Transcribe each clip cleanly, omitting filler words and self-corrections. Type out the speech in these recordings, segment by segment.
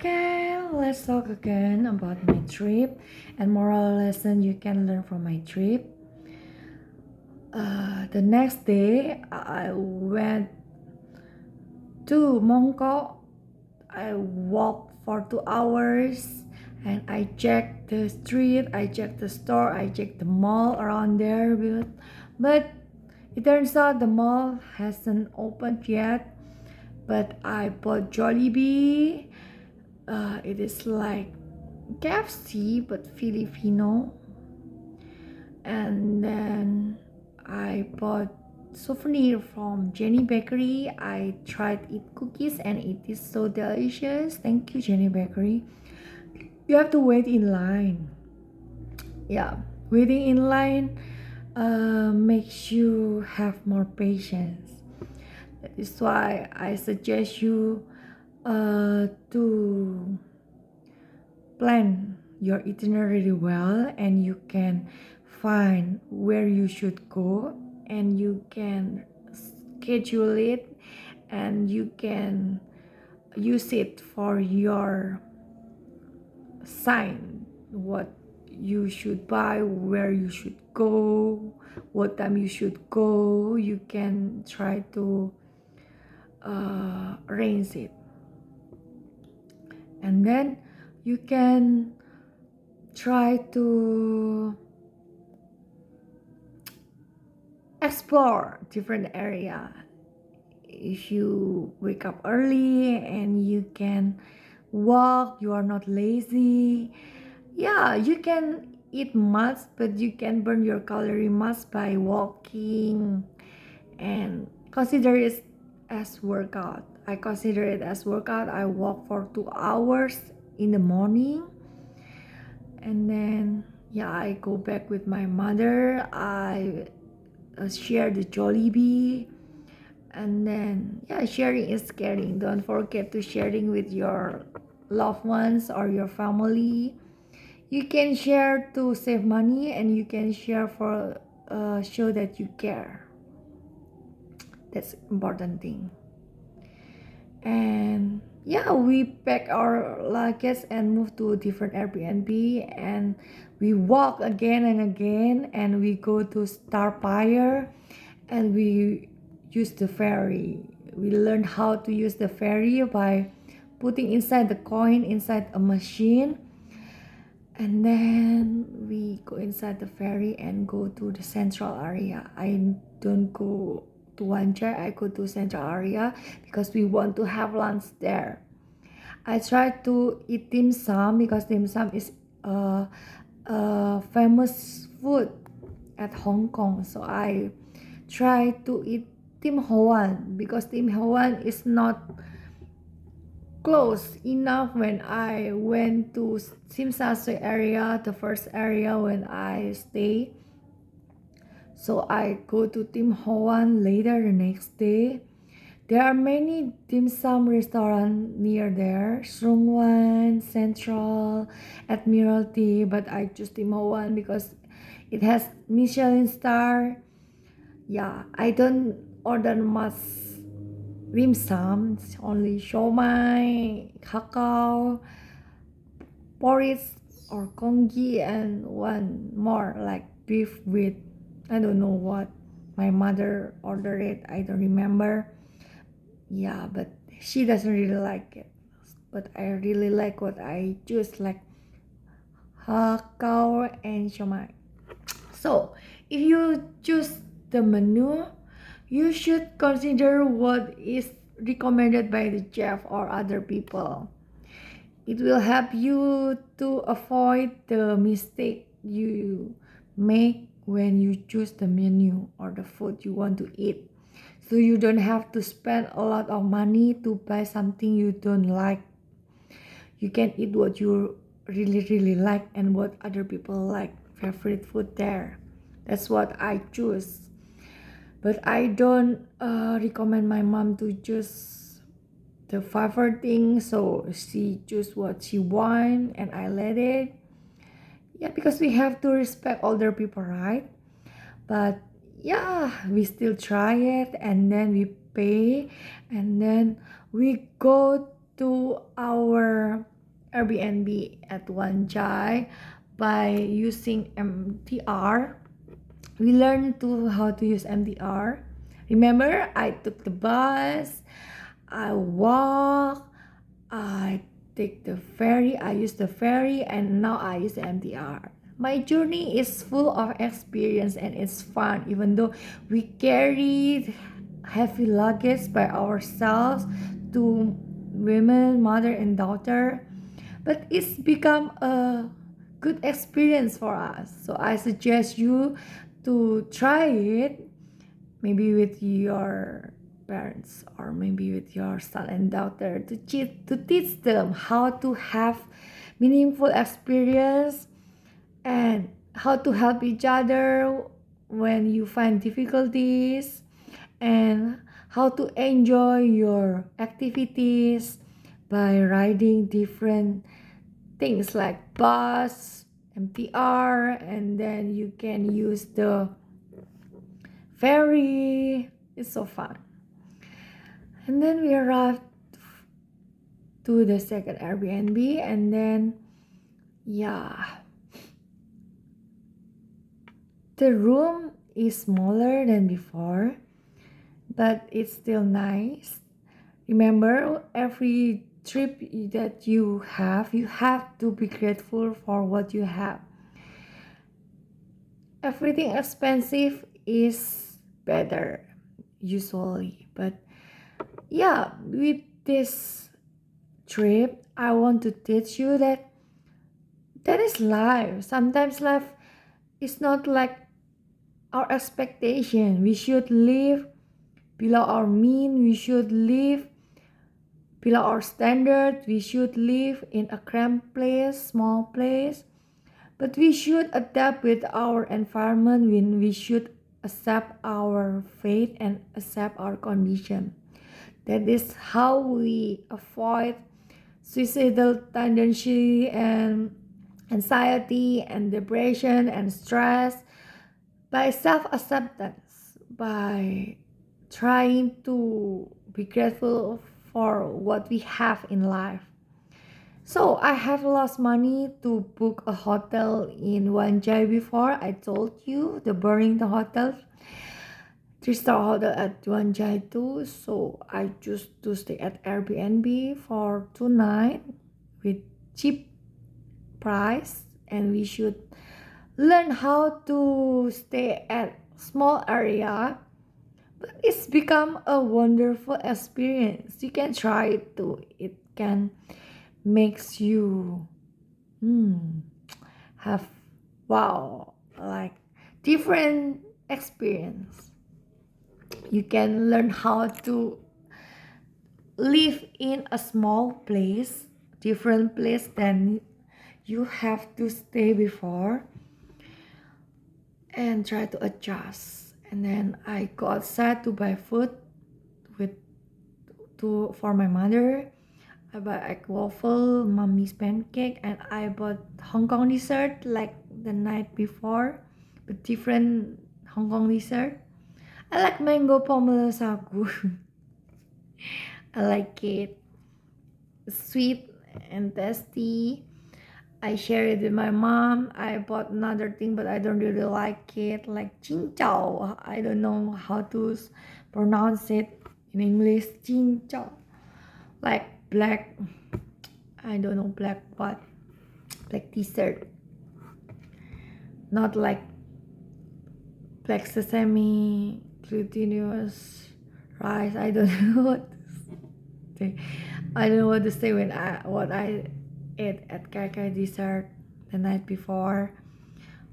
Okay, let's talk again about my trip and moral lesson you can learn from my trip. The next day, I went to Hongkong. I walked for 2 hours and I checked the street, I checked the store, I checked the mall around there. But it turns out the mall hasn't opened yet. But I bought Jollibee. It is like KFC but Filipino. And then I bought souvenir from Jenny Bakery. I tried eat cookies and it is so delicious. Thank you, Jenny Bakery. You have to wait in line. Yeah, waiting in line makes you have more patience. That is why I suggest you to plan your itinerary well, and you can find where you should go, and you can schedule it, and you can use it for your sign what you should buy, where you should go, what time you should go. You can try to arrange it, and then you can try to explore different area. If you wake up early and you can walk, you are not lazy. Yeah, you can eat much, but you can burn your calorie much by walking, and consider it as workout. I consider it as workout. I walk for 2 hours in the morning, and then yeah, I go back with my mother. I share the Jollibee, and then yeah, sharing is caring. Don't forget to sharing with your loved ones or your family. You can share to save money, and you can share for show that you care. That's important thing. And yeah, we pack our luggage and move to a different Airbnb, and we walk again and again, and we go to Starfire, and we use the ferry. We learned how to use the ferry by putting inside the coin inside a machine, and then we go inside the ferry and go to the central area. I don't go to Wanchai, I go to central area because we want to have lunch there. I try to eat dim sum because dim sum is a famous food at Hong Kong. So I try to eat Tim Ho Wan because Tim Ho Wan is not close enough. When I went to Simsasui area, the first area when I stay. So I go to Tim Ho Wan later the next day. There are many dim sum restaurants near there, Srungwan, Central, Admiralty, but I choose Tim Ho Wan because it has Michelin star. Yeah, I don't order much dim sum, only siomai, kakao, porridge or congee, and one more like beef with I don't know what. My mother ordered it, I don't remember. Yeah, but she doesn't really like it. But I really like what I choose, like hakao and siomai. So if you choose the menu, you should consider what is recommended by the chef or other people. It will help you to avoid the mistake you make when you choose the menu or the food you want to eat. So you don't have to spend a lot of money to buy something you don't like. You can eat what you really like and what other people like, favorite food there. That's what I choose. But I don't recommend my mom to choose the favorite thing, so she choose what she want and I let it. Yeah, because we have to respect older people, right? But yeah, we still try it, and then we pay, and then we go to our Airbnb at Wanjai by using MTR. We learned to how to use MTR. Remember, I took the bus, I walk, I take the ferry, I use the ferry, and now I use the MTR. My journey is full of experience and it's fun, even though we carried heavy luggage by ourselves, two women, mother and daughter. But it's become a good experience for us. So I suggest you to try it, maybe with your parents or maybe with your son and daughter, to teach them how to have meaningful experience and how to help each other when you find difficulties, and how to enjoy your activities by riding different things like bus, MTR, and then you can use the ferry. It's so fun. And then we arrived to the second Airbnb, and then yeah, the room is smaller than before, but it's still nice. Remember, every trip that you have to be grateful for what you have. Everything expensive is better usually, but yeah, with this trip I want to teach you that that is life. Sometimes life is not like our expectation. We should live below our mean, we should live below our standard, we should live in a cramped place, small place, but we should adapt with our environment. When we should accept our fate and accept our condition. That is how we avoid suicidal tendency and anxiety and depression and stress, by self-acceptance, by trying to be grateful for what we have in life. So I have lost money to book a hotel in Wanjai before. I told you the Burlington Hotel, 3-star hotel at Wanjai too. So I choose to stay at Airbnb for 2 nights with cheap price, and we should learn how to stay at small area, but it's become a wonderful experience. You can try it too. It can makes you have wow, like different experience. You can learn how to live in a small place, different place than you have to stay before, and try to adjust. And then I go outside to buy food with for my mother. I bought egg waffle, mommy's pancake, and I bought Hong Kong dessert like the night before, but different Hong Kong dessert. I like mango pomelo sagu. I like it sweet and tasty. I share it with my mom. I bought another thing, but I don't really like it, like chin chow. I don't know how to pronounce it in English. Chin chow, like black. I don't know black what, black dessert. Not like black sesame, glutinous rice. I don't know what to say. I don't know what to say when I ate at Kai Kai dessert the night before.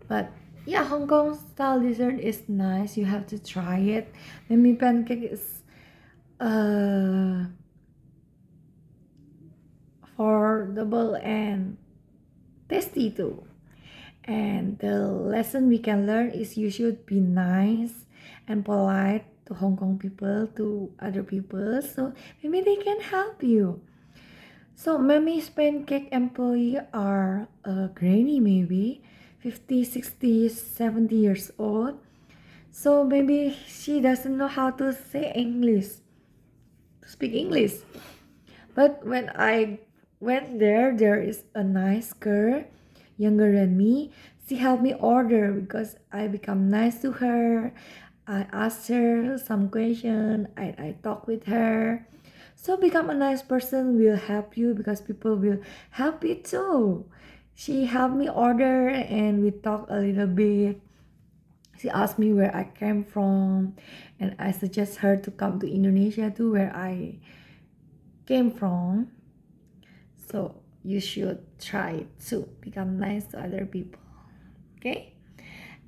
But yeah, Hong Kong style dessert is nice. You have to try it. Mimi pancake is affordable and tasty too. And the lesson we can learn is you should be nice and polite to Hong Kong people, to other people, so maybe they can help you. So Mommy's pancake employee are a granny, maybe 50, 60, 70 years old. So maybe she doesn't know how to say English, to speak English. But when I went there, there is a nice girl, younger than me. She helped me order because I become nice to her. I asked her some question. I talk with her. So become a nice person will help you because people will help you too. She helped me order and we talked a little bit. She asked me where I came from and I suggest her to come to Indonesia too where I came from. So you should try to become nice to other people. Okay?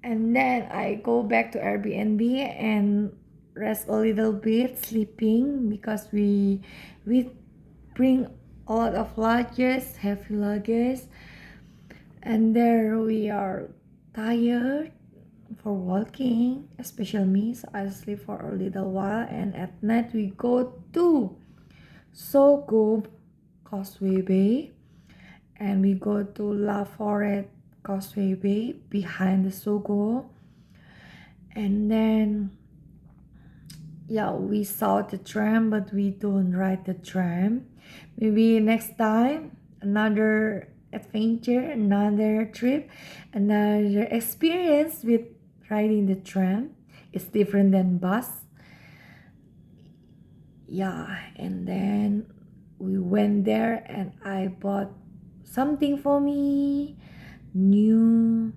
And then I go back to Airbnb and rest a little bit, sleeping because we bring a lot of luggage, heavy luggage, and there we are tired for walking, especially me. So I sleep for a little while, and at night we go to Sogo Causeway Bay, and we go to La Forêt Causeway Bay behind the Sogo, and then yeah, we saw the tram, but we don't ride the tram. Maybe next time, another adventure, another trip, another experience with riding the tram. It's different than bus. Yeah, and then we went there and I bought something for me, new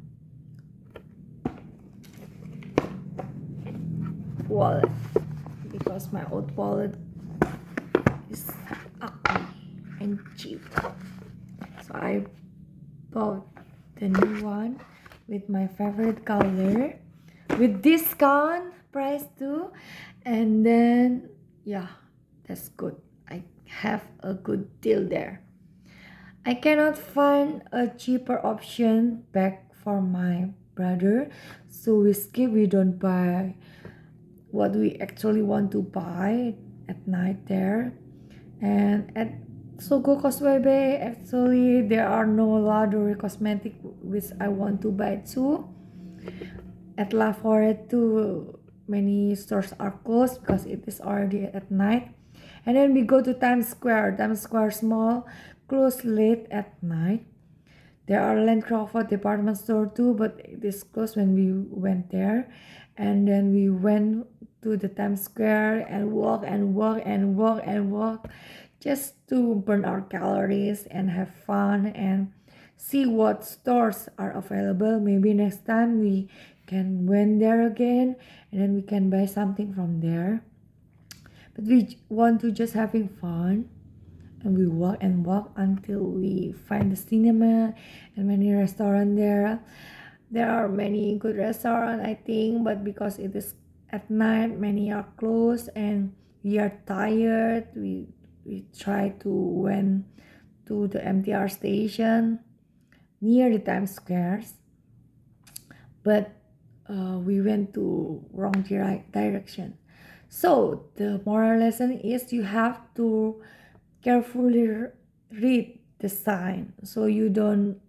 wallet because my old wallet is ugly and cheap. So I bought the new one with my favorite color with discount price too. And then yeah, that's good. I have a good deal there. I cannot find a cheaper option back for my brother, so we skip. We don't buy what we actually want to buy at night there. And at Sogo Causeway Bay, actually there are no luxury cosmetic which I want to buy too. At La Forêt too, many stores are closed because it is already at night. And then we go to Times Square. Times Square small, closed late at night. There are Land Crawford department store too, but it is closed when we went there. And then we went to the Times Square and walk and walk and walk and walk just to burn our calories and have fun and see what stores are available. Maybe next time we can went there again and then we can buy something from there. But we want to just having fun and we walk and walk until we find the cinema and many restaurant there. There are many good restaurants I think, but because it is at night many are closed and we are tired, we try to went to the MTR station near the Times Square, but we went to wrong direction. So the moral lesson is you have to carefully read the sign so you don't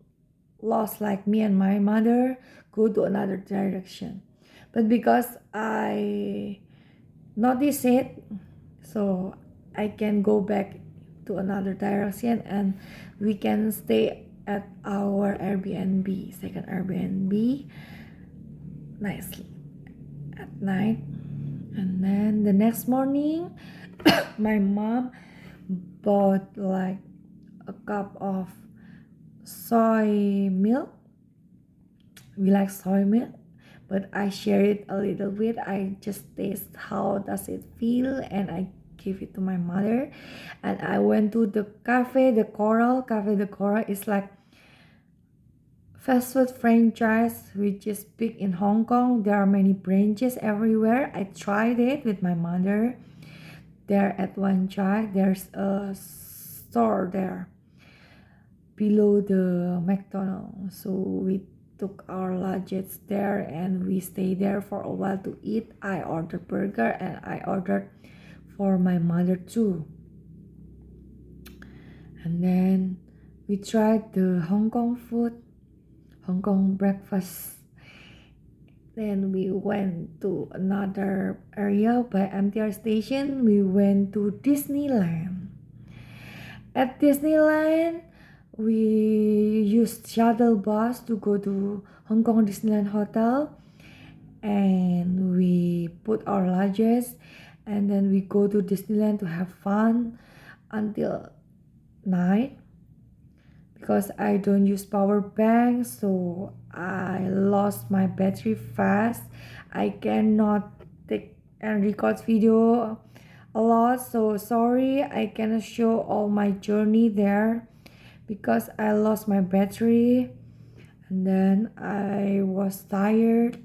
lost like me and my mother go to another direction. But because I notice it, so I can go back to another direction and we can stay at our Airbnb, second Airbnb, nicely at night. And then the next morning, my mom bought like a cup of soy milk. We like soy milk, but I share it a little bit. I just taste how does it feel and I give it to my mother. And I went to the cafe the coral is like fast food franchise which is big in Hong Kong. There are many branches everywhere. I tried it with my mother there at Wan Chai. There's a store there below the McDonald's, so we took our luggage there and we stayed there for a while to eat. I ordered burger and I ordered for my mother too. And then we tried the Hong Kong food, Hong Kong breakfast. Then we went to another area by MTR station. We went to Disneyland. At Disneyland, we used shuttle bus to go to Hong Kong Disneyland Hotel, and we put our luggage, and then we go to Disneyland to have fun until night. Because I don't use power bank, so I lost my battery fast. I cannot take and record video a lot, so sorry I cannot show all my journey there because I lost my battery, and then I was tired.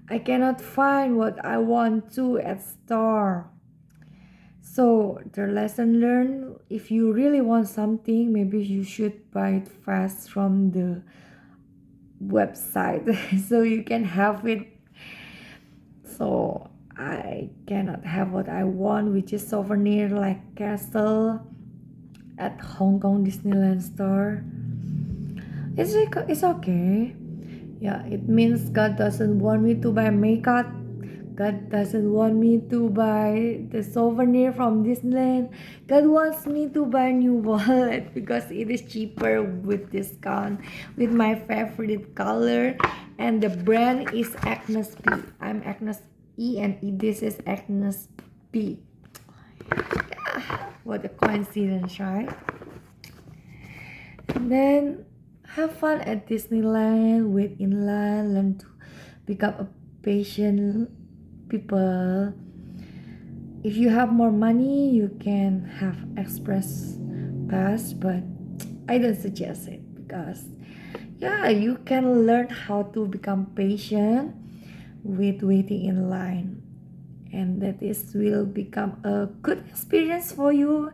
I cannot find what I want to at store. So the lesson learned, if you really want something, maybe you should buy it fast from the website so you can have it. So I cannot have what I want, which is souvenir like castle at Hong Kong Disneyland store. It's okay. Yeah, it means God doesn't want me to buy makeup. God doesn't want me to buy the souvenir from Disneyland. God wants me to buy new wallet because it is cheaper with discount with my favorite color, and the brand is Agnes P. I'm Agnes E, and this is Agnes P. Yeah, what a coincidence, right? And then have fun at Disneyland, wait in line, learn to become a patient people. If you have more money, you can have express pass, but I don't suggest it because yeah, you can learn how to become patient with waiting in line, and that is will become a good experience for you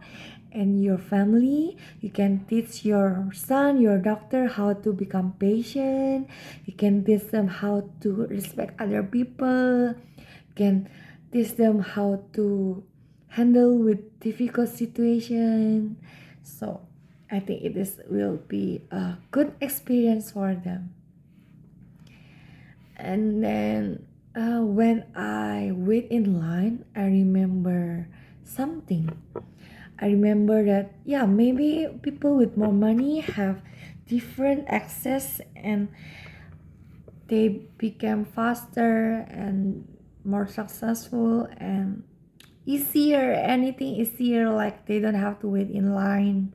and your family. You can teach your son, your daughter how to become patient. You can teach them how to respect other people. You can teach them how to handle with difficult situation. So I think it is will be a good experience for them. And then when I wait in line, I remember something. I remember that yeah, maybe people with more money have different access, and they became faster and more successful and easier. Anything easier, like they don't have to wait in line.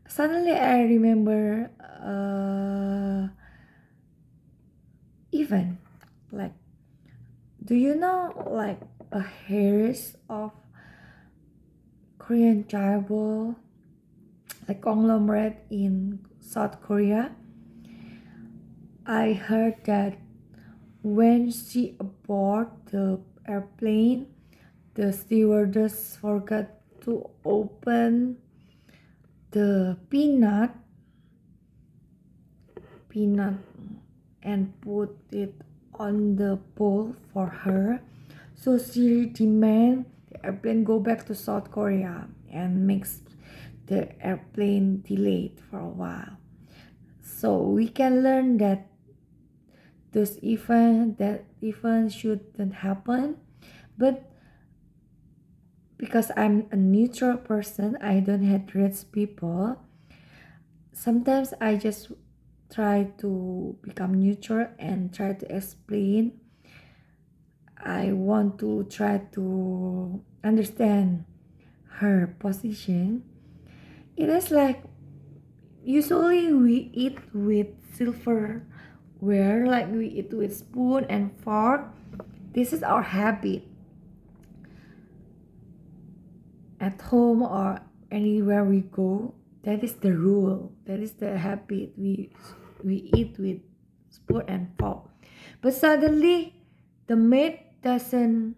Suddenly I remember even like, do you know like a Harris of Korean tribal like conglomerate in South Korea? I heard that when she aboard the airplane, the stewardess forgot to open the peanut and put it on the pole for her. So she demand the airplane go back to South Korea and makes the airplane delayed for a while. So we can learn that that event shouldn't happen. But because I'm a neutral person, I don't hate rich people. Sometimes I just try to become neutral and try to explain. I want to try to understand her position. It is like usually we eat with silverware, like we eat with spoon and fork. This is our habit at home or anywhere we go. That is the rule. That is the habit. We eat with spoon and fork. But suddenly, the maid doesn't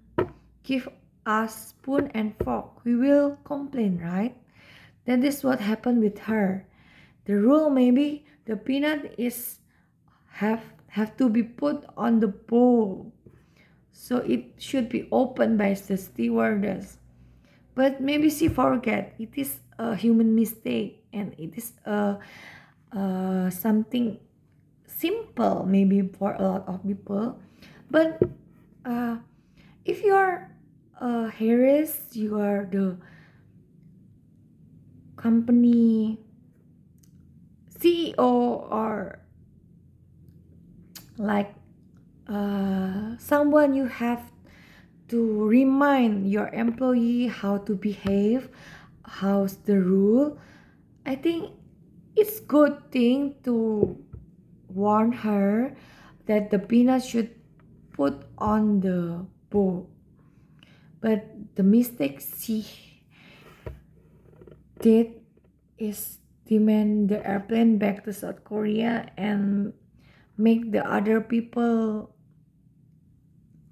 give us spoon and fork. We will complain, right? That is what happened with her. The rule maybe the peanut is have to be put on the bowl, so it should be opened by the stewardess. But maybe she forget. It is a human mistake, and it is something simple maybe for a lot of people. But uh, if you are Harris, you are the company CEO or like someone, you have to remind your employee how to behave, how's the rule. I think it's good thing to warn her that the peanut should put on the bowl. But the mistake she did is demand the airplane back to South Korea and make the other people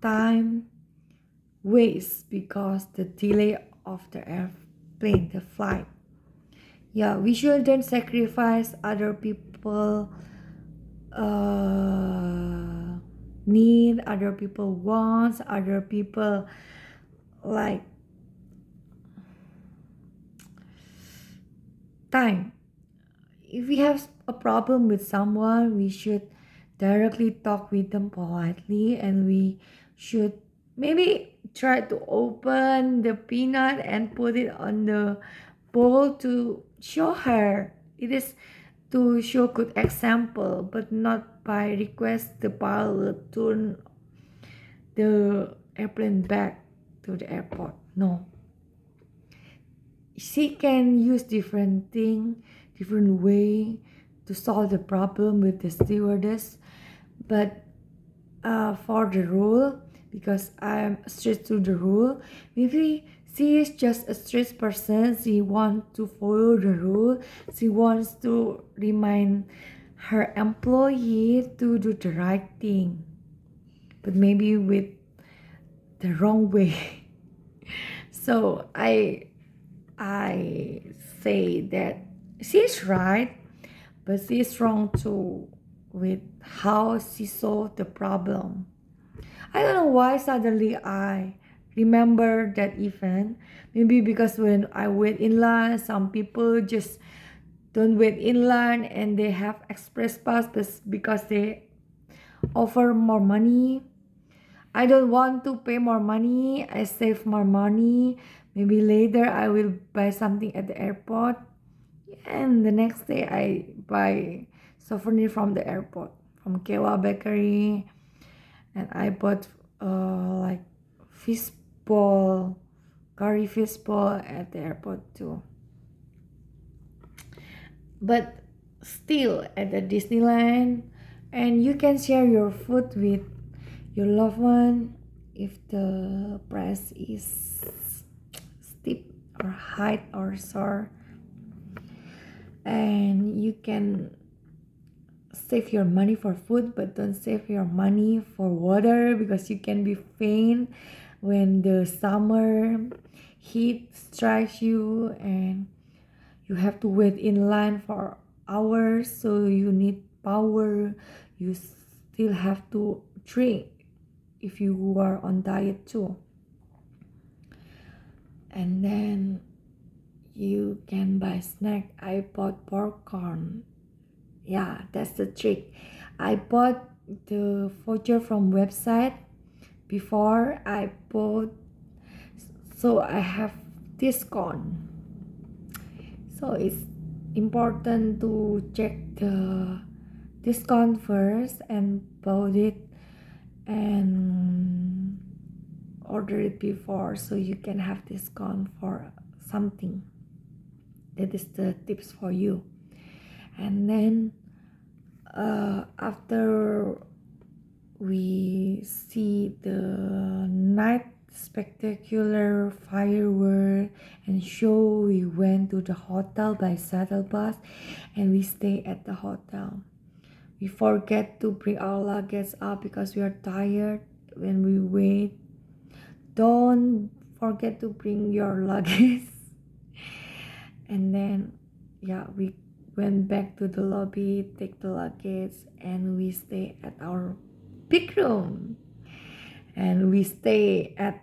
time waste because the delay of the airplane, the flight. Yeah, we shouldn't sacrifice other people need, other people wants, other people like time. If we have a problem with someone, we should directly talk with them politely, and we should maybe try to open the peanut and put it on the bowl to show her. It is to show good example, but not by request the pilot turn the airplane back to the airport. No, she can use different thing, different way to solve the problem with the stewardess. But for the rule, because I'm strict to the rule, maybe she is just a strict person. She wants to follow the rule. She wants to remind her employee to do the right thing, but maybe with the wrong way. So I say that she's right, but she's wrong too with how she solved the problem. I don't know why suddenly I remember that event. Maybe because when I wait in line, some people just don't wait in line and they have express pass because they offer more money. I don't want to pay more money. I save more money. Maybe later I will buy something at the airport. And the next day I buy souvenir from the airport, from Kewa Bakery. And I bought like fish ball, curry fish ball at the airport too. But still at the Disneyland, and you can share your food with your loved one if the price is steep or high or sour, and you can save your money for food, but don't save your money for water because you can be faint when the summer heat strikes you and you have to wait in line for hours, so you need power. You still have to drink if you are on diet too. And then you can buy snack. I bought popcorn. Yeah, that's the trick. I bought the voucher from website before I bought, so I have discount. So it's important to check the discount first and bought it and order it before, so you can have discount for something. That is the tips for you. And then after we see the night spectacular firework and show, we went to the hotel by shuttle bus and we stay at the hotel. We forget to bring our luggage up because we are tired when we wait. Don't forget to bring your luggage. And then yeah, we went back to the lobby, take the luggage, and we stay at our big room. And we stay at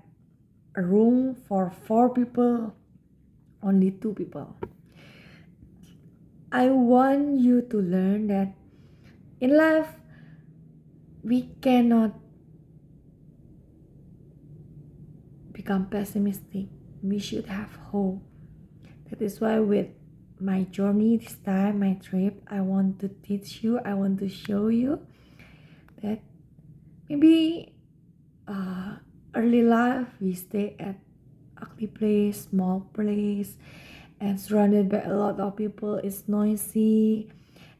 a room for 4 people, only 2 people. I want you to learn that in life we cannot become pessimistic. We should have hope. That is why with my journey this time, my trip, I want to teach you, I want to show you that maybe early life we stay at ugly place, small place, and surrounded by a lot of people. It's noisy,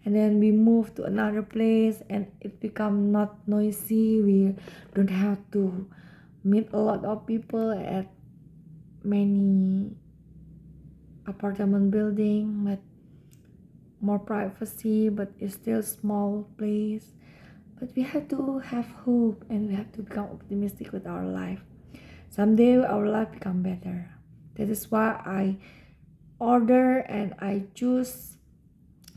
and then we move to another place and it become not noisy. We don't have to meet a lot of people at many apartment building, but more privacy, but it's still small place. But we have to have hope and we have to become optimistic with our life. Someday our life become better. That is why I order and I choose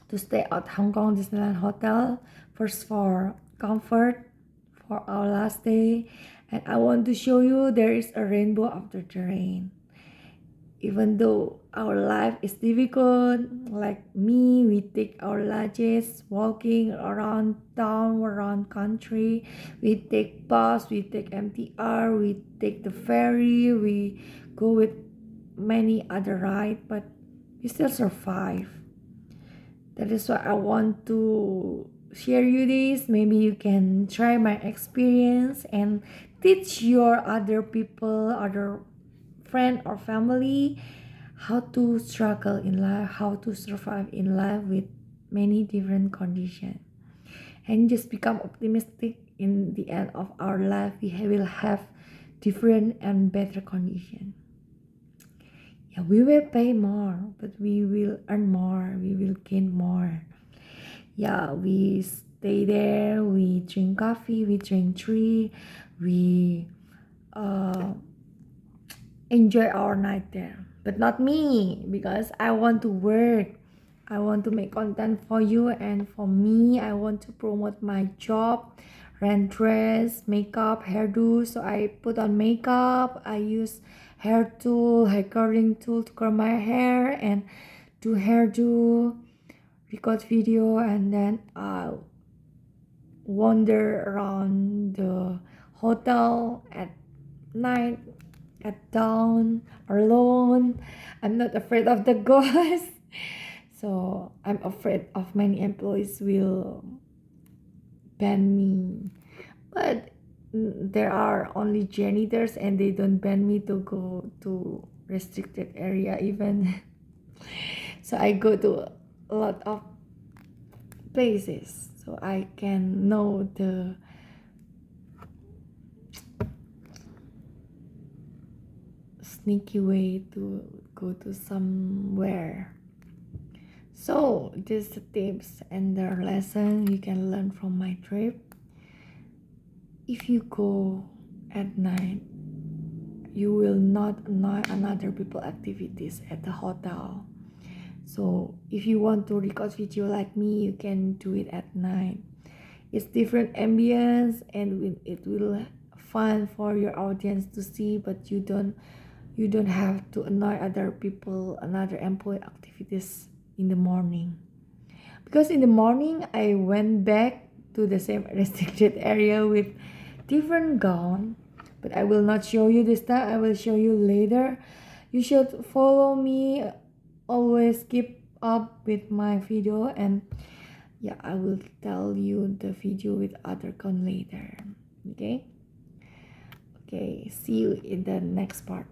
to stay at Hong Kong Disneyland Hotel, first for comfort for our last day, and I want to show you there is a rainbow after the rain. Even though our life is difficult, like me, we take our lunches walking around town, around country. We take bus, we take MTR, we take the ferry, we go with many other rides, but we still survive. That is why I want to share you this. Maybe you can try my experience and teach your other people, other friend or family how to struggle in life, how to survive in life with many different conditions, and just become optimistic. In the end of our life we will have different and better condition. Yeah, we will pay more, but we will earn more, we will gain more. Yeah, we stay there, we drink coffee, we drink tea, we enjoy our night there. But not me, because I want to work. I want to make content for you, and for me I want to promote my job, rent dress, makeup, hairdo. So I put on makeup, I use hair tool, hair curling tool to curl my hair and do hairdo, record video, and then I'll wander around the hotel at night, at dawn, alone. I'm not afraid of the ghost. So I'm afraid of many employees will ban me. But there are only janitors and they don't ban me to go to restricted area even. So I go to a lot of places so I can know the sneaky way to go to somewhere. So these the tips and the lesson you can learn from my trip. If you go at night, you will not annoy another people activities at the hotel. So if you want to record video like me, you can do it at night. It's different ambience and it will fun for your audience to see, but you don't have to annoy other people, another employee activities in the morning. Because in the morning I went back to the same restricted area with different gown, but I will not show you this time. I will show you later. You should follow me, always keep up with my video, and yeah, I will tell you the video with other con later. Okay, see you in the next part.